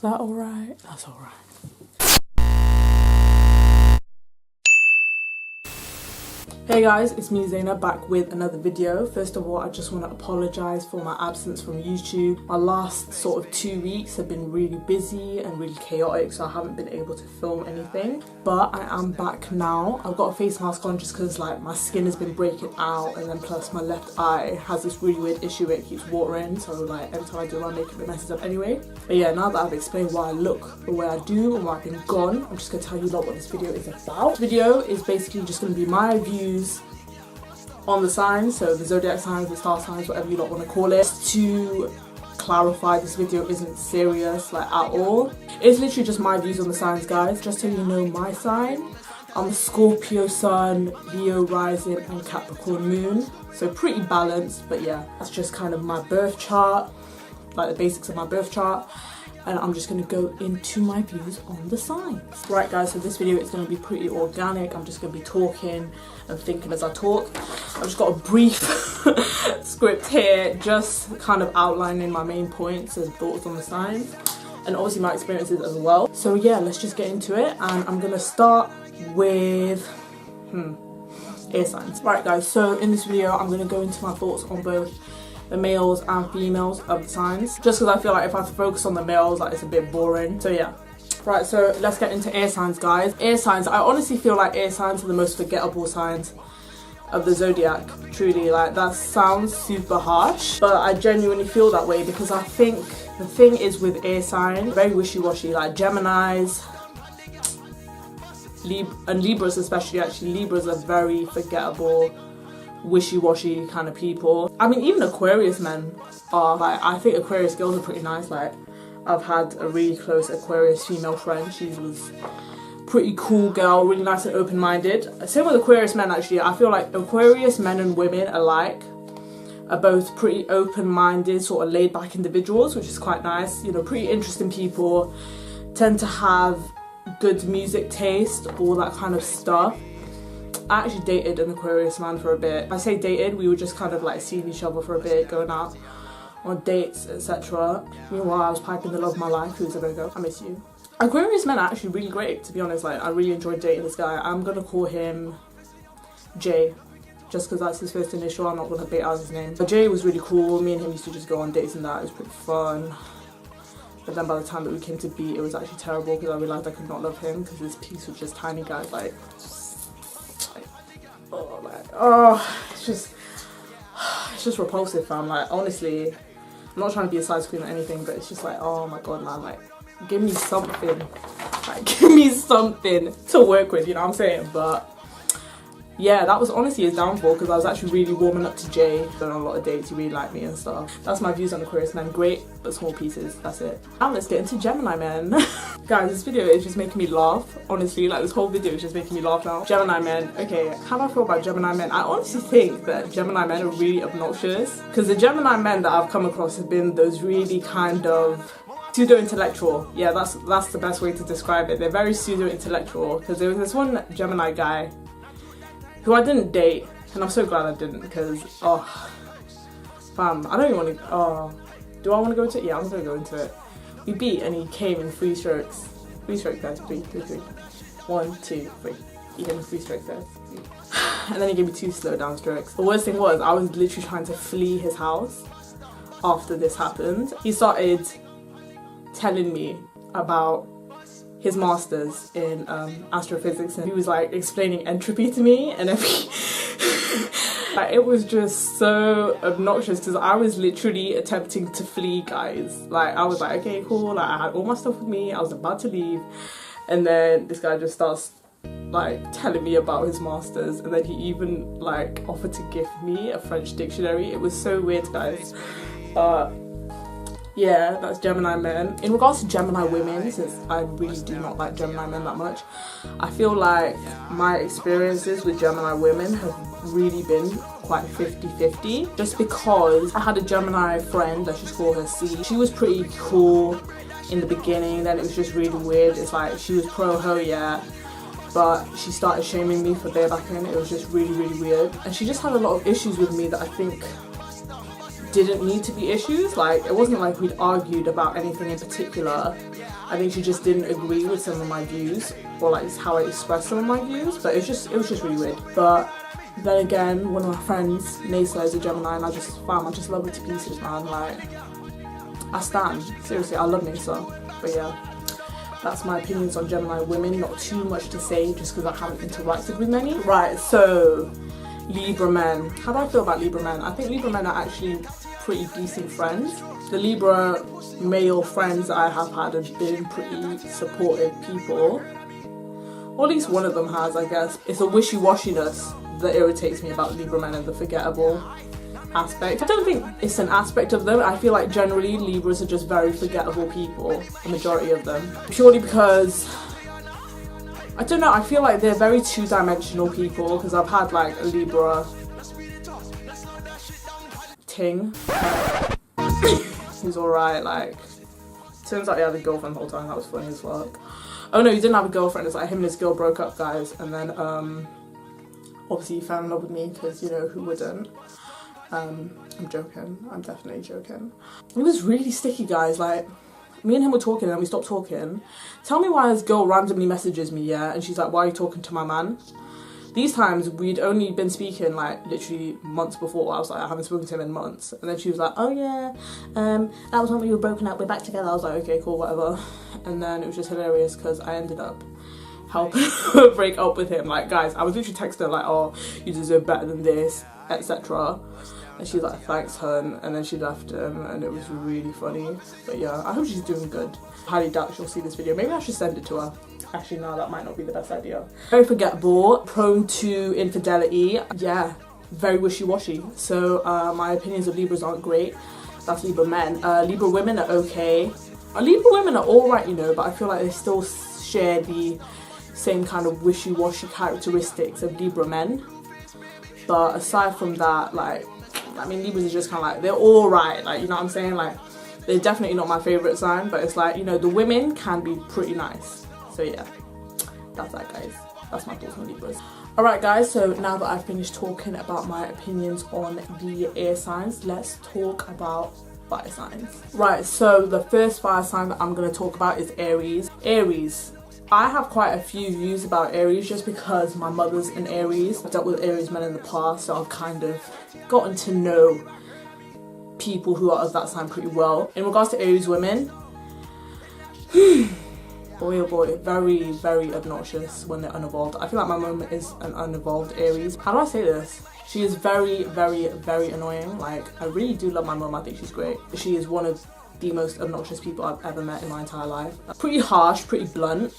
that alright? That's alright. Hey guys, it's me Zaina back with another video. First of all, I just want to apologise for my absence from YouTube. My last sort of 2 weeks have been really busy and really chaotic, so I haven't been able to film anything. But I am back now. I've got a face mask on just because like my skin has been breaking out, and then plus my left eye has this really weird issue where it keeps watering, so like every time I do my makeup it messes up anyway. But yeah, now that I've explained why I look the way I do and why I've been gone, I'm just going to tell you lot what this video is about. This video is basically just going to be my views on the signs, so the zodiac signs, the star signs, whatever you don't want to call it. To clarify, this video isn't serious like at all. It's literally just my views on the signs, guys. Just so you know my sign, I'm a Scorpio sun, Leo rising and Capricorn moon, so pretty balanced. But yeah, that's just kind of my birth chart, like the basics of my birth chart. And I'm just going to go into my views on the signs. Right guys, so this video is going to be pretty organic. I'm just going to be talking and thinking as I talk. I've just got a brief script here, just kind of outlining my main points and thoughts on the signs, and obviously my experiences as well. So yeah, let's just get into it, and I'm going to start with air signs. Right guys, so in this video I'm going to go into my thoughts on both the males and females of the signs, just because I feel like if I focus on the males, like it's a bit boring. So yeah, right, so let's get into air signs, guys. Air signs, I honestly feel like air signs are the most forgettable signs of the zodiac. Truly, like that sounds super harsh, but I genuinely feel that way, because I think the thing is with air signs, very wishy-washy. Like Geminis and Libras especially, actually Libras are very forgettable, wishy-washy kind of people. I mean, even Aquarius men are like, I think Aquarius girls are pretty nice. Like I've had a really close Aquarius female friend. She was pretty cool girl, really nice and open-minded. Same with Aquarius men actually. I feel like Aquarius men and women alike are both pretty open-minded, sort of laid-back individuals, which is quite nice. You know, pretty interesting people, tend to have good music taste, all that kind of stuff. I actually dated an Aquarius man for a bit. I say dated, we were just kind of like seeing each other for a bit, going out on dates, etc. Meanwhile, I was piping the love of my life, who's a Virgo. I miss you. Aquarius men are actually really great, to be honest. Like I really enjoyed dating this guy. I'm gonna call him Jay, just because that's his first initial. I'm not gonna bait out his name. But Jay was really cool. Me and him used to just go on dates and that. It was pretty fun. But then by the time that we came to be, it was actually terrible, because I realised I could not love him, because his piece was just tiny, guys. Like it's just repulsive, fam. Like honestly, I'm not trying to be a size queen or anything, but it's just like, oh my god, man, like give me something, like give me something to work with, you know what I'm saying? But yeah, that was honestly his downfall, because I was actually really warming up to Jay, going on a lot of dates, he really liked me and stuff. That's my views on Aquarius men. Great, but small pieces, that's it. Now let's get into Gemini men. Guys, this video is just making me laugh, honestly. Like this whole video is just making me laugh now. Gemini men, okay, how do I feel about Gemini men? I honestly think that Gemini men are really obnoxious, because the Gemini men that I've come across have been those really kind of pseudo-intellectual. Yeah, that's the best way to describe it. They're very pseudo-intellectual, because there was this one Gemini guy who I didn't date, and I'm so glad I didn't, because fam, I don't even want to, do I want to go into it? Yeah, I'm gonna go into it. We beat, and he came in 3 strokes. 3 strokes, guys. 3, 3, 3. 1, 2, 3. He gave me 3 strokes, guys. And then he gave me 2 slow down strokes. The worst thing was, I was literally trying to flee his house after this happened. He started telling me about his masters in astrophysics, and he was like explaining entropy to me and everything. Like, it was just so obnoxious, because I was literally attempting to flee, guys. Like I was like, okay, cool, like I had all my stuff with me, I was about to leave, and then this guy just starts like telling me about his masters, and then he even like offered to give me a French dictionary. It was so weird, guys. Yeah, that's Gemini men. In regards to Gemini women, since I really do not like Gemini men that much, I feel like my experiences with Gemini women have really been quite 50-50. Just because I had a Gemini friend, let's just call her C. She was pretty cool in the beginning, then it was just really weird. It's like she was pro-ho, yeah, but she started shaming me for barebacking. It was just really, really weird. And she just had a lot of issues with me that I think didn't need to be issues. Like, it wasn't like we'd argued about anything in particular. I think she just didn't agree with some of my views, or like how I expressed some of my views, but it was just really weird. But then again, one of my friends, Nasa, is a Gemini, and I just love her to pieces, man. Like, I stand. Seriously, I love Nasa. But yeah, that's my opinions on Gemini women. Not too much to say, just because I haven't interacted with many. Right, so Libra men. How do I feel about Libra men? I think Libra men are actually pretty decent friends. The Libra male friends that I have had have been pretty supportive people. Or at least one of them has, I guess. It's a wishy-washiness that irritates me about Libra men, and the forgettable aspect. I don't think it's an aspect of them. I feel like generally Libras are just very forgettable people, the majority of them. Purely because, I don't know, I feel like they're very two-dimensional people, because I've had like a Libra ting who's alright. Like, turns out he had a girlfriend the whole time. That was funny as fuck. Oh no, he didn't have a girlfriend. It's like him and his girl broke up, guys, and then obviously he fell in love with me, because, you know, who wouldn't? I'm joking. I'm definitely joking. It was really sticky, guys. Like, me and him were talking and we stopped talking. Tell me why this girl randomly messages me, yeah, and she's like, why are you talking to my man? These times we'd only been speaking like literally months before. I was like, I haven't spoken to him in months. And then she was like, oh yeah, that was when we were broken up, we're back together. I was like, okay, cool, whatever. And then it was just hilarious because I ended up helping her break up with him. Like, guys, I was literally texting her like, oh, you deserve better than this, etc. And she's like, thanks, hun. And then she left him, and it was really funny. But yeah, I hope she's doing good. Highly doubt she'll see this video. Maybe I should send it to her. Actually, no, that might not be the best idea. Very forgettable, prone to infidelity. Yeah, very wishy-washy. So my opinions of Libras aren't great. That's Libra men. Libra women are okay. Libra women are alright, you know, but I feel like they still share the same kind of wishy-washy characteristics of Libra men. But aside from that, like, I mean, Libras are just kind of like, they're alright, like, you know what I'm saying? Like, they're definitely not my favourite sign, but it's like, you know, the women can be pretty nice. So yeah, that's that, guys. That's my thoughts on Libras. Alright guys, so now that I've finished talking about my opinions on the air signs, let's talk about fire signs. Right, so the first fire sign that I'm going to talk about is Aries. Aries. I have quite a few views about Aries just because my mother's an Aries. I've dealt with Aries men in the past, so I've kind of gotten to know people who are of that sign pretty well. In regards to Aries women, boy oh boy, very, very obnoxious when they're unevolved. I feel like my mum is an unevolved Aries. How do I say this? She is very, very, very annoying. Like, I really do love my mum. I think she's great. She is one of the most obnoxious people I've ever met in my entire life. Pretty harsh, pretty blunt.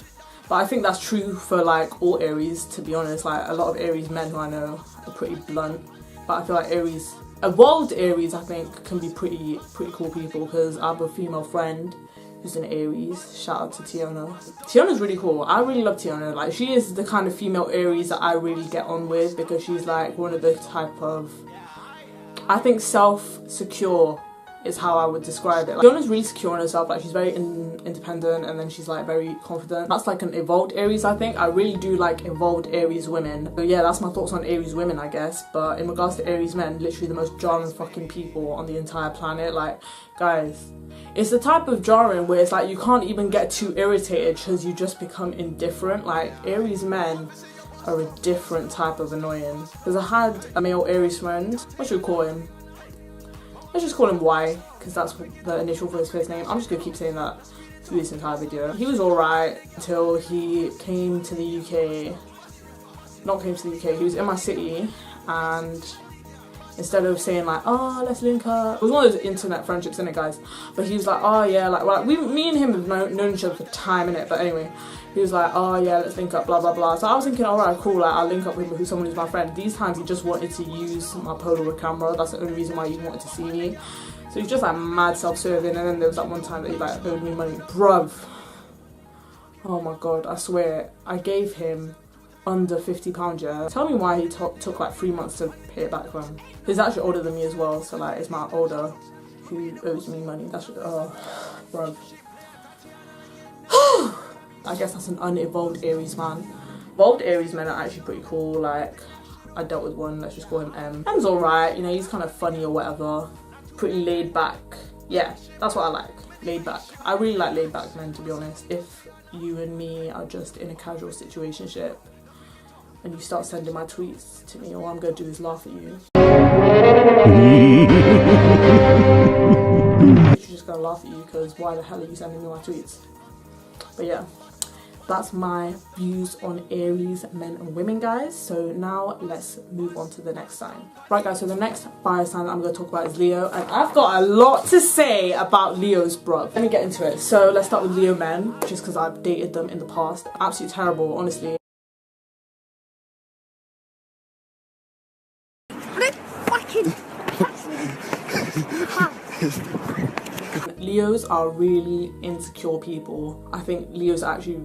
But I think that's true for like all Aries, to be honest. Like, a lot of Aries men who I know are pretty blunt. But I feel like Aries, evolved Aries, I think can be pretty cool people, because I have a female friend who's an Aries. Shout out to Tiana. Tiana's really cool. I really love Tiana. Like, she is the kind of female Aries that I really get on with, because she's like one of the type of, I think, self-secure is how I would describe it. Like, Tiana's really secure in herself. Like, she's very independent, and then she's like very confident. That's like an evolved Aries, I think. I really do like evolved Aries women. So yeah, that's my thoughts on Aries women, I guess. But in regards to Aries men, literally the most jarring fucking people on the entire planet. Like, guys, it's the type of jarring where it's like you can't even get too irritated because you just become indifferent. Like, Aries men are a different type of annoying. Because I had a male Aries friend. What should we call him? Let's just call him Y, because that's the initial for his first name. I'm just gonna keep saying that through this entire video. He was alright until he came to the UK. Not came to the UK, he was in my city, and instead of saying like, oh, let's link up, it was one of those internet friendships, innit, guys? But he was like, oh yeah, like, well, me and him have known each other for time, innit? But anyway, he was like, oh yeah, let's link up, blah blah blah. So I was thinking, alright, cool, like, I'll link up with someone who's my friend. These times he just wanted to use my Polaroid camera. That's the only reason why he wanted to see me. So he's just like mad self-serving. And then there was that one time that he like owed me money. Bruv. Oh my god, I swear, I gave him under £50, yeah. Tell me why he took like 3 months to pay it back from. He's actually older than me as well, so like, it's my older who owes me money. That's, bruv. I guess that's an unevolved Aries man. Evolved Aries men are actually pretty cool. Like, I dealt with one, let's just call him M. M's alright, you know, he's kind of funny or whatever. pretty laid back. Yeah, that's what I like, laid back. I really like laid back men, to be honest. If you and me are just in a casual situationship and you start sending my tweets to me, all I'm going to do is laugh at you. I'm just going to laugh at you because why the hell are you sending me my tweets? But yeah, that's my views on Aries men and women, guys. So now let's move on to the next sign. Right guys, so the next fire sign that I'm going to talk about is Leo, and I've got a lot to say about Leos, bruv. Let me get into it. So let's start with Leo men, just because I've dated them in the past. Absolutely terrible, honestly. Leos are really insecure people. I think Leos are actually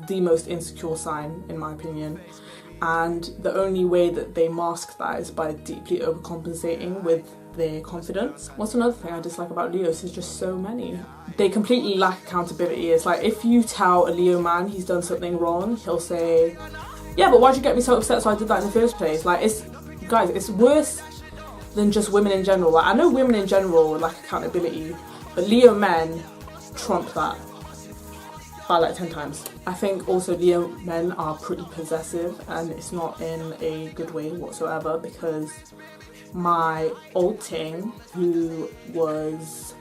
the most insecure sign, in my opinion. And the only way that they mask that is by deeply overcompensating with their confidence. What's another thing I dislike about Leos is just so many. They completely lack accountability. It's like if you tell a Leo man he's done something wrong, he'll say, yeah, but why'd you get me so upset so I did that in the first place? Like, guys, it's worse than just women in general. Like, I know women in general lack accountability, but Leo men trump that by like 10 times. I think also Leo men are pretty possessive, and it's not in a good way whatsoever, because my old ting who was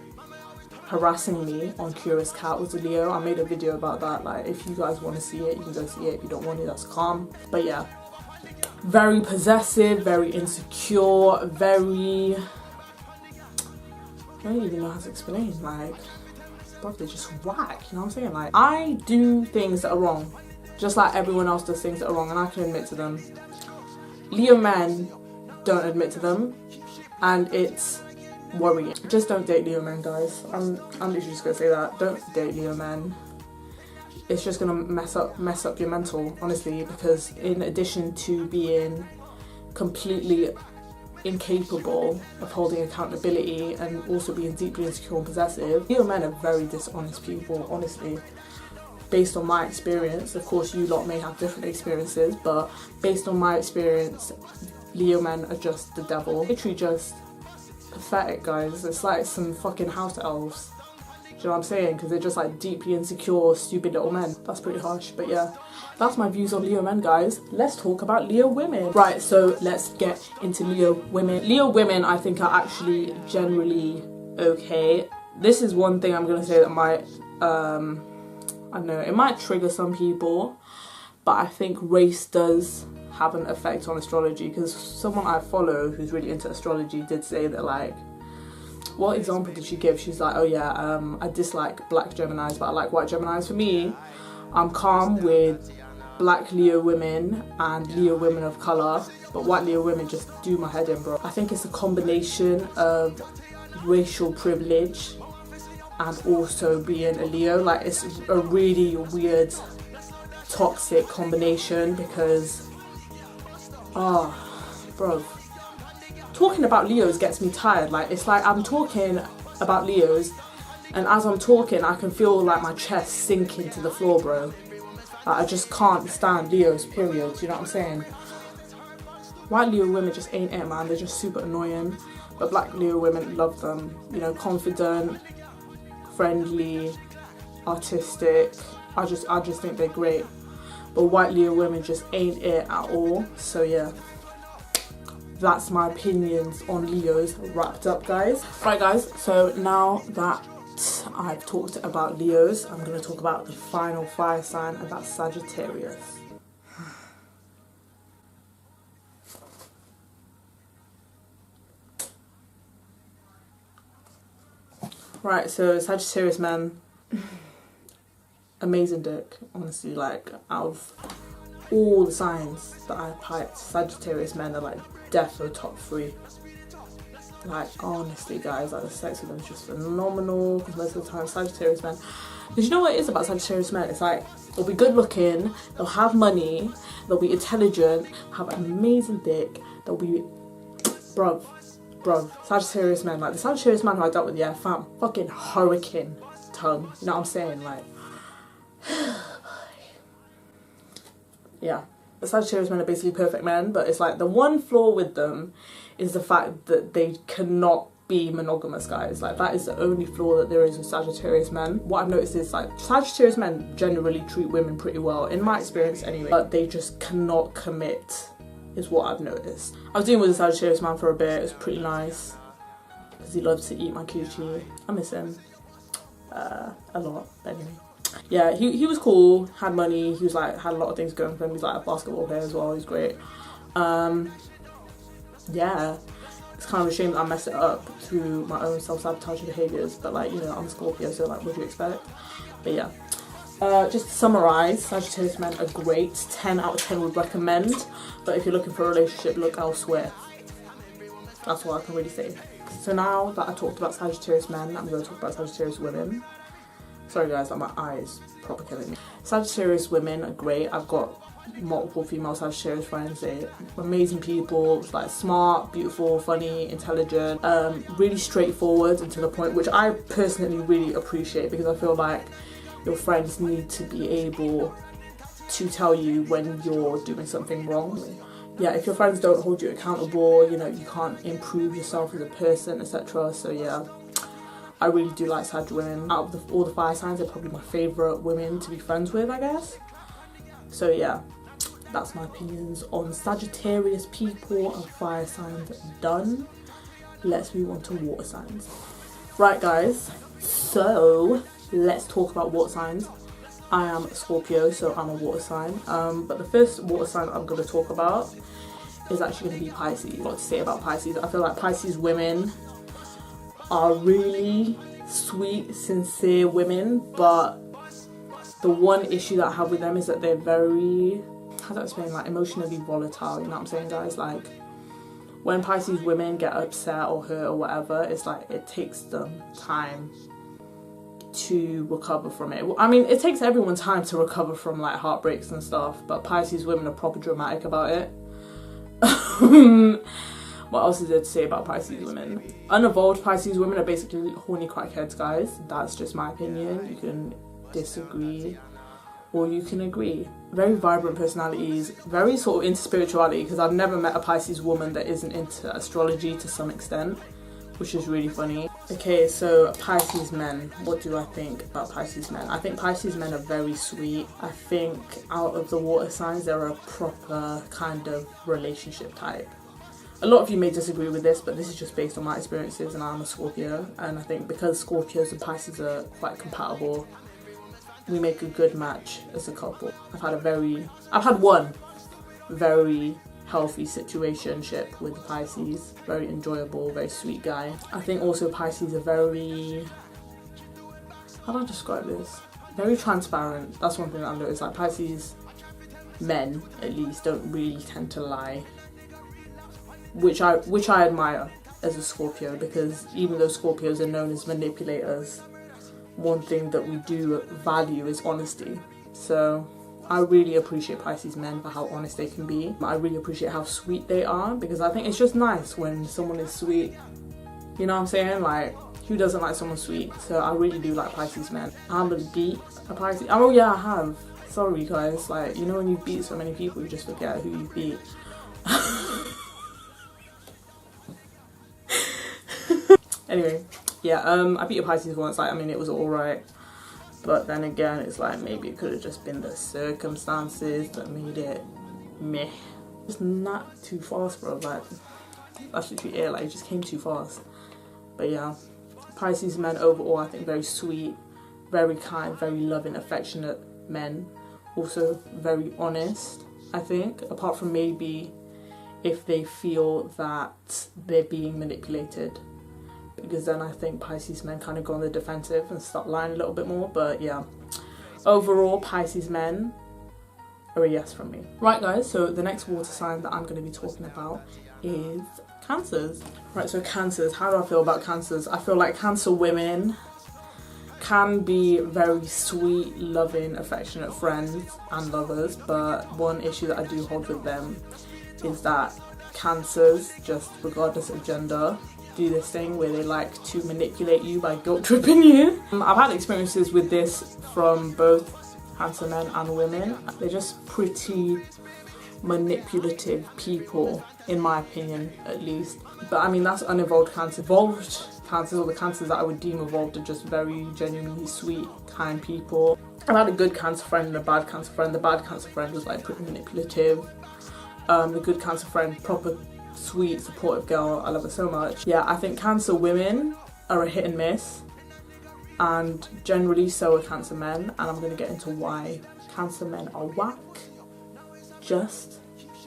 harassing me on Curious Cat was a Leo. I made a video about that. Like, if you guys want to see it, you can go see it. If you don't want it, that's calm. But yeah, very possessive, very insecure, very... I don't even know how to explain, like, bro, they're just whack, you know what I'm saying? Like, I do things that are wrong, just like everyone else does things that are wrong, and I can admit to them. Leo men don't admit to them, and it's worrying. Just don't date Leo men, guys. I'm literally just gonna say that. Don't date Leo men. It's just gonna mess up your mental, honestly, because in addition to being completely incapable of holding accountability and also being deeply insecure and possessive, Leo men are very dishonest people, honestly. Based on my experience, of course you lot may have different experiences, but based on my experience, Leo men are just the devil. Literally just pathetic, guys. It's like some fucking house elves. Do you know what I'm saying? Because they're just like deeply insecure, stupid little men. That's pretty harsh, but yeah. That's my views on Leo men, guys. Let's talk about Leo women. Right, so let's get into Leo women. Leo women, I think, are actually generally okay. This is one thing I'm gonna say that might, I don't know, it might trigger some people, but I think race does have an effect on astrology, because someone I follow who's really into astrology did say that, like, what example did she give? She's like, oh yeah, I dislike black Geminis, but I like white Geminis. For me, I'm calm with black Leo women and Leo women of colour, but white Leo women just do my head in, bro. I think it's a combination of racial privilege and also being a Leo. Like, it's a really weird, toxic combination, because, bro, talking about Leos gets me tired. Like, it's like I'm talking about Leos, and as I'm talking, I can feel like my chest sinking to the floor, bro. Like, I just can't stand Leos, period. You know what I'm saying? White Leo women just ain't it, man. They're just super annoying. But black Leo women, love them. You know, confident, friendly, artistic. I just think they're great. But white Leo women just ain't it at all. So yeah, that's my opinions on Leos wrapped up, guys. Right, guys, so now that I've talked about Leos, I'm going to talk about the final fire sign, and that's Sagittarius. Right, so Sagittarius man, amazing dick, honestly. Like, out of all the signs that I've picked, Sagittarius men are like defo top 3. Like, honestly, guys, like, the sex with them is just phenomenal, because most of the time Sagittarius men, because you know what it is about Sagittarius men, it's like, they'll be good looking, they'll have money, they'll be intelligent, have an amazing dick, they'll be, bruv, Sagittarius men, like, the Sagittarius man who I dealt with, yeah, fam, fucking hurricane tongue, you know what I'm saying? Like, yeah, the Sagittarius men are basically perfect men, but it's like the one flaw with them is the fact that they cannot be monogamous, guys. Like, that is the only flaw that there is with Sagittarius men. What I've noticed is, like, Sagittarius men generally treat women pretty well, in my experience anyway, but they just cannot commit, is what I've noticed. I was dealing with a Sagittarius man for a bit. It was pretty nice because he loves to eat my coochie. I miss him a lot, but anyway. Yeah, he was cool, had money, he was like, had a lot of things going for him. He's like a basketball player as well, he's great. Yeah, it's kind of a shame that I messed it up through my own self-sabotaging behaviours, but like, you know, I'm a Scorpio, so like, what do you expect? But yeah, just to summarise, Sagittarius men are great, 10 out of 10 would recommend, but if you're looking for a relationship, look elsewhere. That's what I can really say. So now that I talked about Sagittarius men, I'm going to talk about Sagittarius women. Sorry guys, like my eyes proper killing me. Sagittarius women are great. I've got multiple female Sagittarius friends. They're amazing people, like smart, beautiful, funny, intelligent, really straightforward and to the point, which I personally really appreciate, because I feel like your friends need to be able to tell you when you're doing something wrong. Yeah, if your friends don't hold you accountable, you know, you can't improve yourself as a person, etc. So yeah, I really do like Sag women. Out of all the fire signs, they're probably my favourite women to be friends with, I guess. So yeah, that's my opinions on Sagittarius people and fire signs done. Let's move on to water signs. Right guys, so let's talk about water signs. I am a Scorpio, so I'm a water sign. But the first water sign I'm going to talk about is actually going to be Pisces. What to say about Pisces? I feel like Pisces women are really sweet, sincere women, but the one issue that I have with them is that they're very, how do I explain, like emotionally volatile, you know what I'm saying guys? Like, when Pisces women get upset or hurt or whatever, it's like it takes them time to recover from it. I mean, it takes everyone time to recover from like heartbreaks and stuff, but Pisces women are proper dramatic about it. What else is there to say about Pisces women? Unevolved Pisces women are basically horny crackheads, guys. That's just my opinion. You can disagree or you can agree. Very vibrant personalities, very sort of into spirituality, because I've never met a Pisces woman that isn't into astrology to some extent, which is really funny. Okay, so Pisces men, what do I think about Pisces men? I think Pisces men are very sweet. I think out of the water signs, they're a proper kind of relationship type. A lot of you may disagree with this, but this is just based on my experiences, and I'm a Scorpio, and I think because Scorpios and Pisces are quite compatible, we make a good match as a couple. I've had one very healthy situationship with Pisces, very enjoyable, very sweet guy. I think also Pisces are very, how do I describe this? Very transparent. That's one thing that I've noticed, like Pisces men at least don't really tend to lie, which I admire as a Scorpio, because even though Scorpios are known as manipulators, one thing that we do value is honesty. So I really appreciate Pisces men for how honest they can be. I really appreciate how sweet they are, because I think it's just nice when someone is sweet. You know what I'm saying? Like, who doesn't like someone sweet? So I really do like Pisces men. I haven't beat a Pisces. Oh yeah, I have. Sorry guys. Like, you know when you beat so many people, you just forget who you beat. Anyway, yeah, I beat a Pisces once. Like, I mean, it was alright, but then again, it's like maybe it could have just been the circumstances that made it meh. Just not too fast, bro. Like, that's literally it. Like, it just came too fast. But yeah, Pisces men overall, I think very sweet, very kind, very loving, affectionate men. Also very honest, I think, apart from maybe if they feel that they're being manipulated, because then I think Pisces men kind of go on the defensive and start lying a little bit more. But yeah, overall Pisces men are a yes from me. Right guys, so the next water sign that I'm going to be talking about is Cancers. Right, so Cancers, how do I feel about Cancers? I feel like Cancer women can be very sweet, loving, affectionate friends and lovers, but one issue that I do hold with them is that Cancers, just regardless of gender, do this thing where they like to manipulate you by guilt tripping you. I've had experiences with this from both Cancer men and women. They're just pretty manipulative people in my opinion at least. But I mean, that's unevolved cancer. Evolved cancers, or the cancers that I would deem evolved, are just very genuinely sweet, kind people. I had a good cancer friend and a bad cancer friend. The bad cancer friend was like pretty manipulative. The good cancer friend, proper sweet, supportive girl. I love her so much. Yeah, I think cancer women are a hit and miss, and generally so are cancer men, and I'm going to get into why cancer men are whack just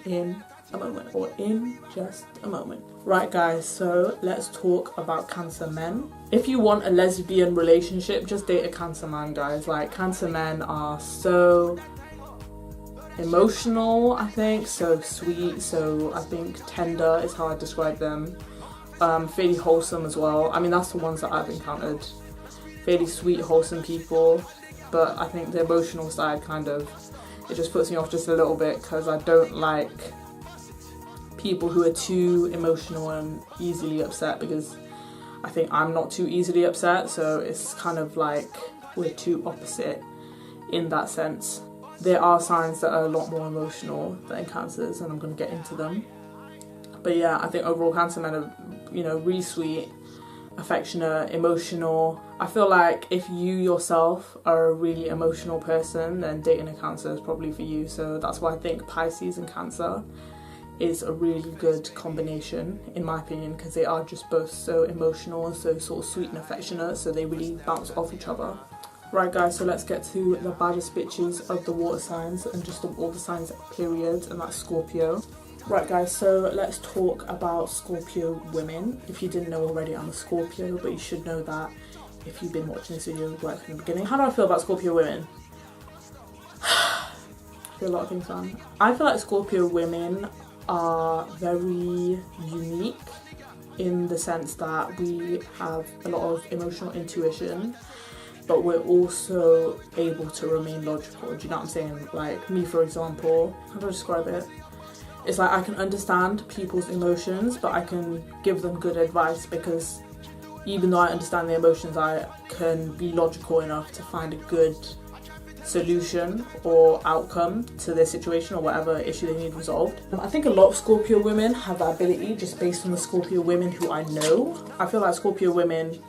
in a moment, or in just a moment. Right guys, so let's talk about cancer men. If you want a lesbian relationship, just date a cancer man, guys. Like, cancer men are so emotional, I think, so sweet, so I think tender is how I describe them. Fairly wholesome as well. I mean, that's the ones that I've encountered. Fairly sweet, wholesome people, but I think the emotional side kind of, it just puts me off just a little bit, because I don't like people who are too emotional and easily upset, because I think I'm not too easily upset, so it's kind of like we're too opposite in that sense. There are signs that are a lot more emotional than cancers, and I'm going to get into them. But yeah, I think overall cancer men are, you know, really sweet, affectionate, emotional. I feel like if you yourself are a really emotional person, then dating a cancer is probably for you. So that's why I think Pisces and Cancer is a really good combination, in my opinion, because they are just both so emotional and so sort of sweet and affectionate, so they really bounce off each other. Right guys, so let's get to the baddest bitches of the water signs, and just of all the signs period, and that's Scorpio. Right guys, so let's talk about Scorpio women. If you didn't know already, I'm a Scorpio, but you should know that if you've been watching this video right from the beginning. How do I feel about Scorpio women? I feel a lot of things, man. I feel like Scorpio women are very unique in the sense that we have a lot of emotional intuition, but we're also able to remain logical. Do you know what I'm saying? Like me, for example, how do I describe it? It's like I can understand people's emotions, but I can give them good advice, because even though I understand the emotions, I can be logical enough to find a good solution or outcome to their situation or whatever issue they need resolved. I think a lot of Scorpio women have that ability, just based on the Scorpio women who I know. I feel like Scorpio women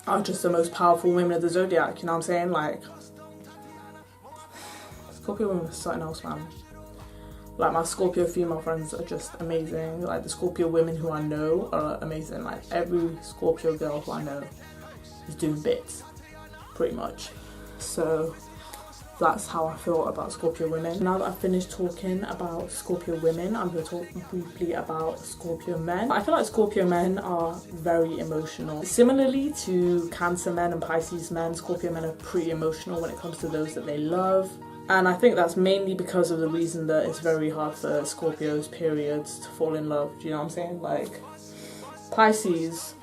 are just the most powerful women of the zodiac, you know what I'm saying? Like, Scorpio women are something else, man. Like, my Scorpio female friends are just amazing. Like, the Scorpio women who I know are amazing. Like, every Scorpio girl who I know is doing bits, pretty much. So that's how I feel about Scorpio women. Now that I've finished talking about Scorpio women, I'm going to talk briefly about Scorpio men. I feel like Scorpio men are very emotional. Similarly to Cancer men and Pisces men, Scorpio men are pretty emotional when it comes to those that they love. And I think that's mainly because of the reason that it's very hard for Scorpios periods to fall in love. Do you know what I'm saying? Like, Pisces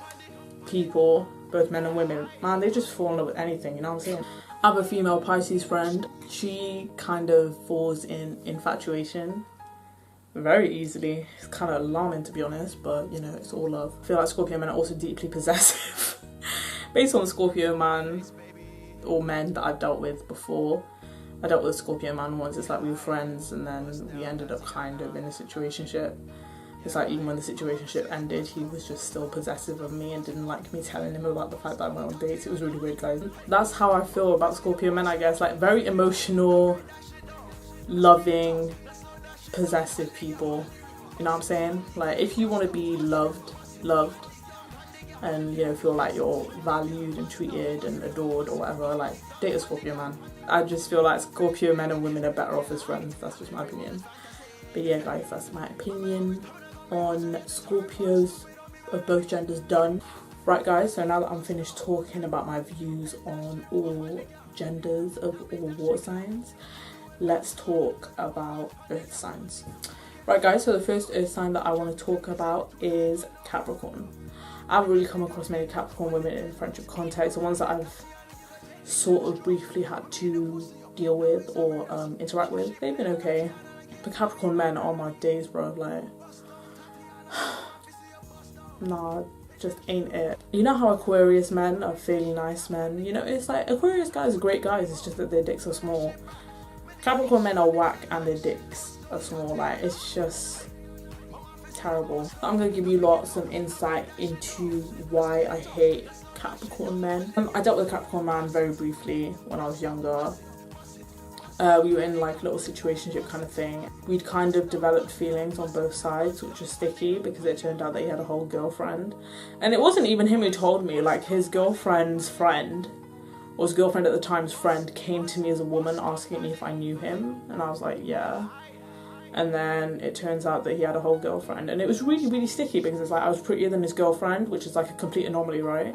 people, both men and women, man, they just fall in love with anything, you know what I'm saying? I have a female Pisces friend. She kind of falls in infatuation very easily. It's kind of alarming, to be honest, but you know, it's all love. I feel like Scorpio men are also deeply possessive. Based on the Scorpio man or men that I've dealt with before, I dealt with a Scorpio man once. It's like we were friends and then we ended up kind of in a situationship. It's like even when the situationship ended, he was just still possessive of me and didn't like me telling him about the fact that I went on dates. It was really weird, guys. That's how I feel about Scorpio men, I guess. Like, very emotional, loving, possessive people. You know what I'm saying? Like, if you want to be loved, and, you know, feel like you're valued and treated and adored or whatever, like, date a Scorpio man. I just feel like Scorpio men and women are better off as friends. That's just my opinion. But yeah, guys, that's my opinion on Scorpios of both genders done. Right, guys, so now that I'm finished talking about my views on all genders of all water signs, let's talk about earth signs. Right, guys, so the first earth sign that I want to talk about is Capricorn. I haven't really come across many Capricorn women in friendship context. The ones that I've sort of briefly had to deal with or interact with, they've been okay. But Capricorn men are my days, bro. Like, nah, just ain't it. You know how Aquarius men are fairly nice men? You know, it's like Aquarius guys are great guys, it's just that their dicks are small. Capricorn men are whack and their dicks are small. Like, it's just terrible. I'm gonna give you lot some insight into why I hate Capricorn men. I dealt with a Capricorn man very briefly when I was younger. We were in like a little situationship kind of thing. We'd kind of developed feelings on both sides, which was sticky because it turned out that he had a whole girlfriend. And it wasn't even him who told me, like his girlfriend's friend, or his girlfriend at the time's friend, came to me as a woman asking me if I knew him. And I was like, yeah. And then it turns out that he had a whole girlfriend. And it was really, really sticky because it's like I was prettier than his girlfriend, which is like a complete anomaly, right?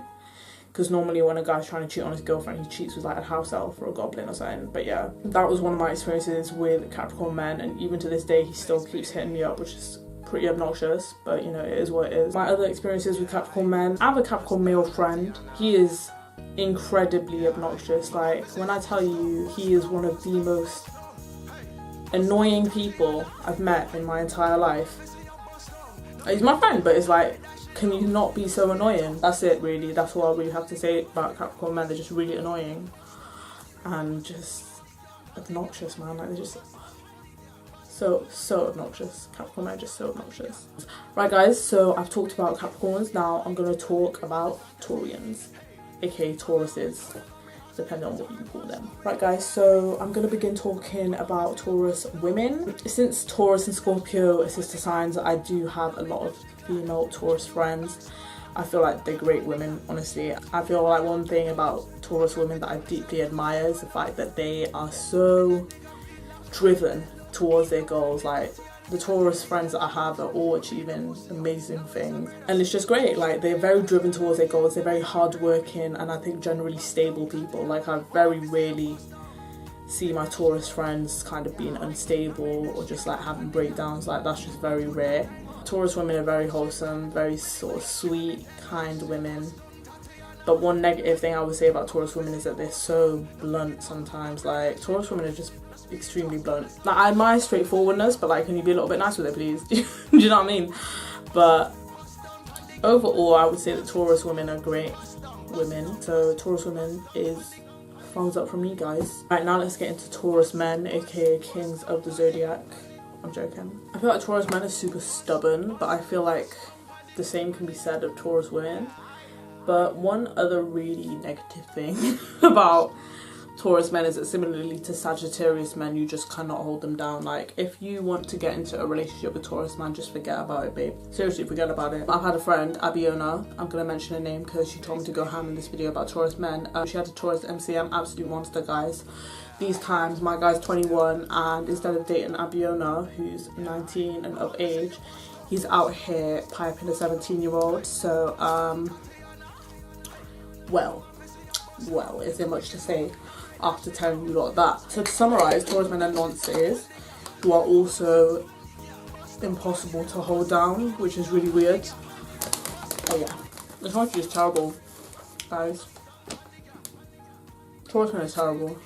Because normally when a guy's trying to cheat on his girlfriend, he cheats with like a house elf or a goblin or something. But yeah, that was one of my experiences with Capricorn men, and even to this day he still keeps hitting me up, which is pretty obnoxious, but you know, it is what it is. My other experiences with Capricorn men, I have a Capricorn male friend. He is incredibly obnoxious. Like when I tell you, he is one of the most annoying people I've met in my entire life. He's my friend, but it's like, can you not be so annoying? That's it, really. That's what I really have to say about Capricorn men. They're just really annoying and just obnoxious, man. Like they're just so obnoxious. Capricorn men are just so obnoxious. Right, guys, so I've talked about Capricorns. Now I'm going to talk about Taurians, aka Tauruses, depending on what you call them. Right, guys, so I'm going to begin talking about Taurus women. Since Taurus and Scorpio are sister signs, I do have a lot of female Taurus friends. I feel like they're great women, honestly. I feel like one thing about Taurus women that I deeply admire is the fact that they are so driven towards their goals. Like the Taurus friends that I have are all achieving amazing things, and it's just great. Like they're very driven towards their goals, they're very hardworking, and I think generally stable people. Like I very rarely see my Taurus friends kind of being unstable or just like having breakdowns. Like that's just very rare. Taurus women are very wholesome, very sort of sweet, kind women. But one negative thing I would say about Taurus women is that they're so blunt sometimes. Like Taurus women are just extremely blunt. Like I admire straightforwardness, but like, can you be a little bit nice with it, please? Do you know what I mean? But overall, I would say that Taurus women are great women. So Taurus women is thumbs up from me, guys. Right, now let's get into Taurus men, aka kings of the zodiac. I'm joking. I feel like Taurus men are super stubborn, but I feel like the same can be said of Taurus women. But one other really negative thing about Taurus men is that similarly to Sagittarius men, you just cannot hold them down. Like if you want to get into a relationship with Taurus man, just forget about it, babe. Seriously, forget about it. I've had a friend, Abiona, I'm gonna mention her name because she told me to go ham in this video about Taurus men. She had a Taurus MCM, absolute monster, guys. These times my guy's 21, and instead of dating Abiona, who's 19 and of age, he's out here piping a 17-year-old. So well, is there much to say after telling you lot that? So to summarise, Taurus men are nonces who are also impossible to hold down, which is really weird. Oh yeah, this one's just terrible, guys. Taurus men is terrible.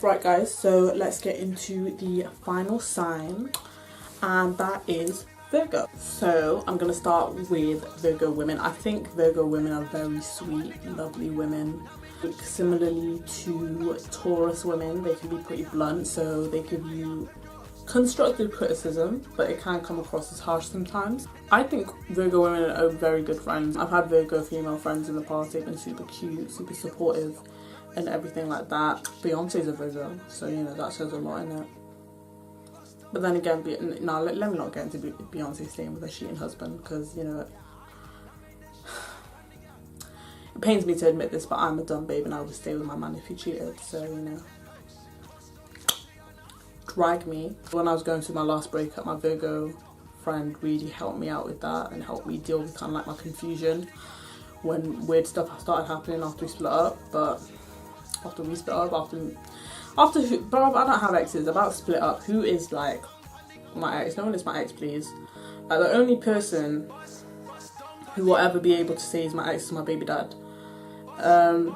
Right, guys, so let's get into the final sign, and that is Virgo. So I'm gonna start with Virgo women. I think Virgo women are very sweet, lovely women. Similarly to Taurus women, they can be pretty blunt, so they give you constructive criticism, but it can come across as harsh sometimes. I think Virgo women are very good friends. I've had Virgo female friends in the past. They've been super cute, super supportive, and everything like that. Beyonce's a Virgo, so you know that says a lot in it. But then again, no, let me not get into Beyonce staying with a cheating husband, because you know it pains me to admit this, but I'm a dumb babe and I would stay with my man if he cheated. So you know, drag me. When I was going through my last breakup, my Virgo friend really helped me out with that and helped me deal with kind of like my confusion when weird stuff started happening after we split up. But after we split up, after who, bro, I don't have exes. About split up, who is like my ex? No one is my ex, please. Like the only person who will ever be able to say is my ex is my baby dad. I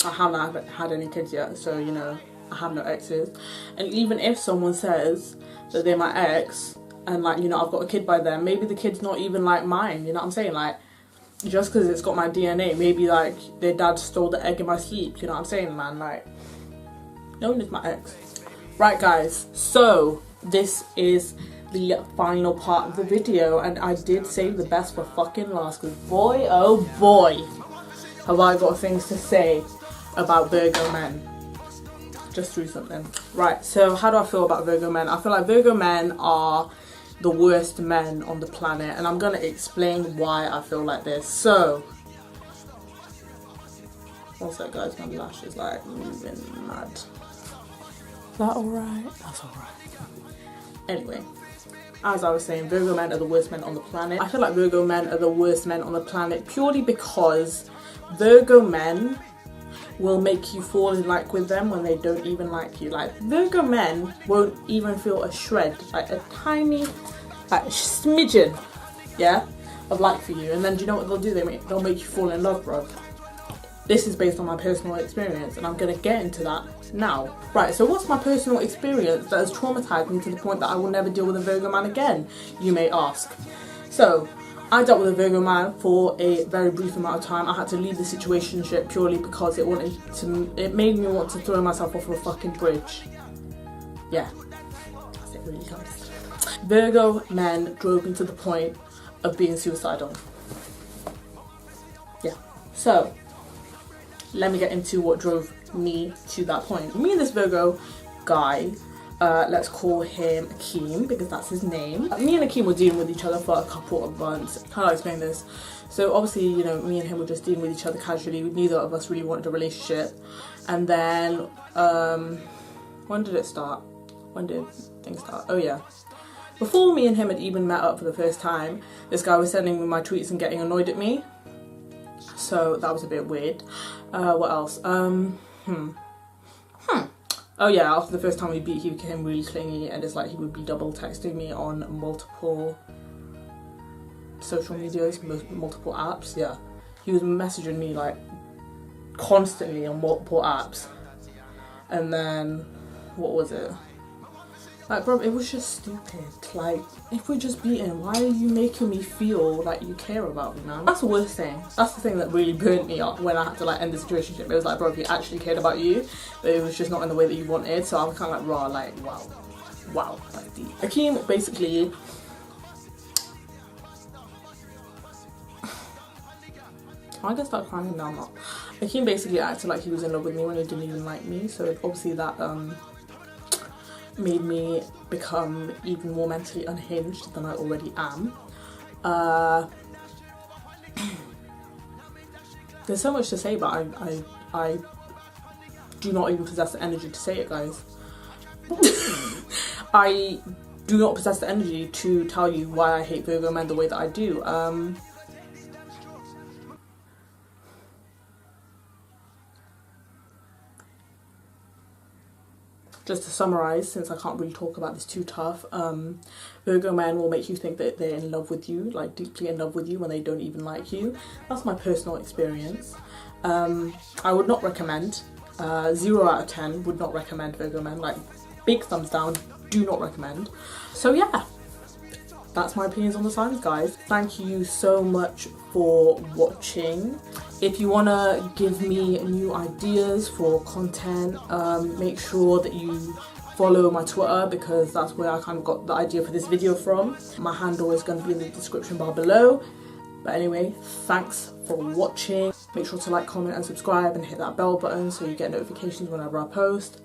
haven't had any kids yet, so you know I have no exes. And even if someone says that they're my ex and like, you know, I've got a kid by them, maybe the kid's not even like mine. You know what I'm saying? Like, just because it's got my DNA, maybe like their dad stole the egg in my sleep. You know what I'm saying, man? Like, no one is my ex. Right, guys, so this is the final part of the video, and I did save the best for fucking last, because boy oh boy have I got things to say about Virgo men. Just threw something. Right, so how do I feel about Virgo men? I feel like Virgo men are the worst men on the planet, and I'm gonna explain why I feel like this. So, what's that, guys? My lash is like moving mad. Is that alright? That's alright. Anyway, as I was saying, Virgo men are the worst men on the planet. I feel like Virgo men are the worst men on the planet purely because Virgo men will make you fall in like with them when they don't even like you. Like, Virgo men won't even feel a shred, like a tiny, like smidgen, yeah, of like for you. And then do you know what they'll do? They'll make you fall in love, bro. This is based on my personal experience, and I'm gonna get into that now. Right, so what's my personal experience that has traumatized me to the point that I will never deal with a Virgo man again, you may ask? So, I dealt with a Virgo man for a very brief amount of time. I had to leave the situationship purely because it made me want to throw myself off a fucking bridge. Yeah, that's it really, guys. Virgo men drove me to the point of being suicidal. Yeah, so let me get into what drove me to that point. Me and this Virgo guy, let's call him Akeem because that's his name. Me and Akeem were dealing with each other for a couple of months. How do I explain this? So obviously, you know, me and him were just dealing with each other casually. Neither of us really wanted a relationship. And then, when did it start? When did things start? Oh yeah. Before me and him had even met up for the first time, this guy was sending me my tweets and getting annoyed at me. So that was a bit weird. What else? Oh yeah, after the first time we beat, he became really clingy, and it's like he would be double texting me on multiple social medias, multiple apps. Yeah, he was messaging me like constantly on multiple apps. And then, what was it? Like, bro, it was just stupid. Like, if we're just beating, why are you making me feel like you care about me, man? That's the worst thing. That's the thing that really burnt me up when I had to like end the situationship. It was like, bro, if he actually cared about you, but it was just not in the way that you wanted. So I was kind of like, raw, like, wow, like deep. Akeem basically, am I gonna start crying? No, I'm not. Akeem basically acted like he was in love with me when he didn't even like me. So obviously that made me become even more mentally unhinged than I already am. There's so much to say, but I do not even possess the energy to say it, guys. I do not possess the energy to tell you why I hate Virgo men the way that I do. Just to summarise, since I can't really talk about this too tough, Virgo men will make you think that they're in love with you, like deeply in love with you, when they don't even like you. That's my personal experience. I would not recommend, 0 out of 10 would not recommend Virgo men, like big thumbs down, do not recommend. So yeah, that's my opinions on the signs, guys. Thank you so much for watching. If you want to give me new ideas for content, make sure that you follow my Twitter, because that's where I kind of got the idea for this video from. My handle is going to be in the description bar below. But anyway, thanks for watching. Make sure to like, comment and subscribe and hit that bell button so you get notifications whenever I post.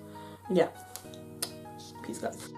And yeah, peace guys.